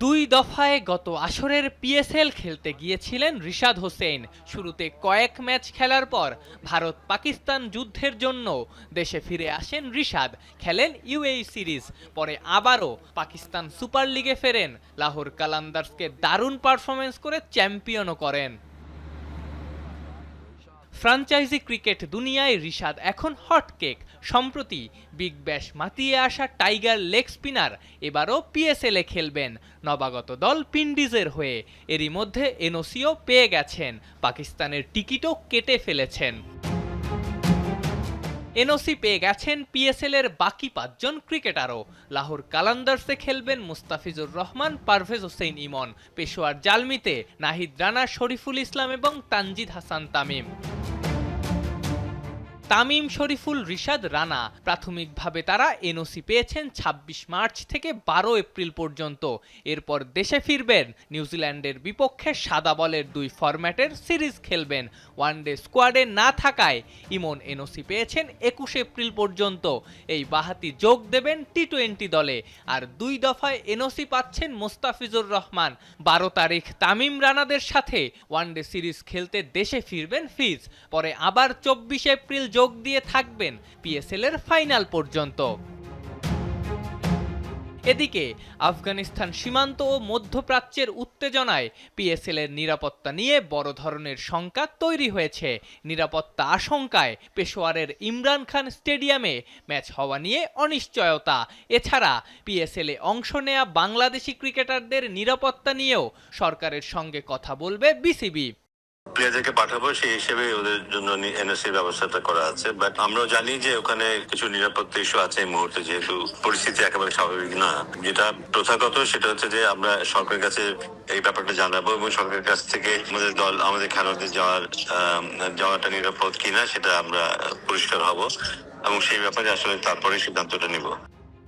দুই দফায় গত আসরের পিএসএল খেলতে গিয়েছিলেন রিশাদ হোসেন। শুরুতে কয়েক ম্যাচ খেলার পর ভারত পাকিস্তান যুদ্ধের জন্য দেশে ফিরে আসেন রিশাদ, খেলেন ইউএই সিরিজ। পরে আবারও পাকিস্তান সুপার লিগে ফেরেন, লাহোর কালান্দার্সকে দারুণ পারফরমেন্স করে চ্যাম্পিয়নও করেন। ফ্র্যাঞ্চাইজি ক্রিকেট দুনিয়ায় রিশাদ এখন হটকেক। সম্প্রতি বিগ ব্যাশ মাতিয়ে আসা টাইগার লেগ স্পিনার এবারও পিএসএলে খেলবেন নবাগত দল পিন্ডিজের হয়ে। এরই মধ্যে এনওসিও পেয়ে গেছেন, পাকিস্তানের টিকিটও কেটে ফেলেছেন। এনওসি পেয়ে গেছেন পিএসএল এর বাকি 5 জন ক্রিকেটারও। লাহোর কালান্দার্সে খেলবেন মুস্তাফিজুর রহমান, পারভেজ হোসেন ইমন। পেশোয়ার জালমিতে নাহিদ রানা, শরীফুল ইসলাম এবং তানজিদ হাসান তামিম। তামিম, শরীফুল, রিশাদ, রানা প্রাথমিকভাবে তারা এনওসি পেয়েছেন ২৬ মার্চ থেকে ১২ এপ্রিল পর্যন্ত। এরপর দেশে ফিরবেন, নিউজিল্যান্ডের বিপক্ষে সাদা বলের 2 ফরম্যাটের সিরিজ খেলবেন। ওয়ানডে স্কোয়াডে না থাকায় ইমন এনওসি পেয়েছেন ২১ এপ্রিল পর্যন্ত। এই বাঁহাতি যোগ দেবেন টি-20 দলে। আর 2 দফায় এনওসি পাচ্ছেন মোস্তাফিজুর রহমান। ১২ তারিখ তামিম, রানাদের সাথে ওয়ানডে সিরিজ খেলতে দেশে ফিরবেন ফিজ। পরে আবার ২৪ এপ্রিল যোগ দিয়ে থাকবেন পিএসএল এর ফাইনাল পর্যন্ত। এদিকে আফগানিস্তান সীমান্ত ও মধ্যপ্রাচ্যের উত্তেজনায় পিএসএল এর নিরাপত্তা নিয়ে বড় ধরনের শঙ্কা তৈরি হয়েছে। নিরাপত্তা আশঙ্কায় পেশোয়ারের ইমরান খান স্টেডিয়ামে ম্যাচ হওয়া নিয়ে অনিশ্চয়তা। এছাড়া পিএসএল এ অংশ নেয়া বাংলাদেশি ক্রিকেটারদের নিরাপত্তা নিয়েও সরকারের সঙ্গে কথা বলবে বিসিবি। প্লেয়ারদেরকে পাঠাবো সেই হিসেবে ওদের জন্য এনওসির ব্যবস্থাটা করা আছে, বাট আমরাও জানি যে ওখানে কিছু নিরাপত্তা ইস্যু আছে এই মুহূর্তে, যেহেতু পরিস্থিতি একেবারে স্বাভাবিক না। যেটা প্রথাগত সেটা হচ্ছে যে আমরা সরকারের কাছে এই ব্যাপারটা জানাবো এবং সরকারের কাছ থেকে আমাদের দল, আমাদের খেলোয়াড়দের যাওয়াটা নিরাপদ কিনা সেটা আমরা পরিষ্কার হব এবং সেই ব্যাপারে আসলে তারপরে সিদ্ধান্তটা নিব।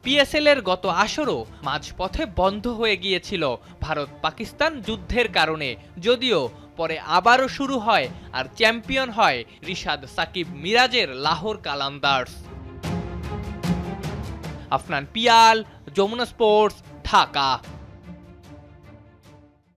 পিএসএল এর গত আসরও মাঝপথে বন্ধ হয়ে গিয়েছিল ভারত পাকিস্তান যুদ্ধের কারণে, যদিও পরে আবারও শুরু হয় আর চ্যাম্পিয়ন হয় রিশাদ সাকিব মিরাজের লাহোর কালান্দার্স। আফনান পিয়াল, যমুনা স্পোর্টস, ঢাকা।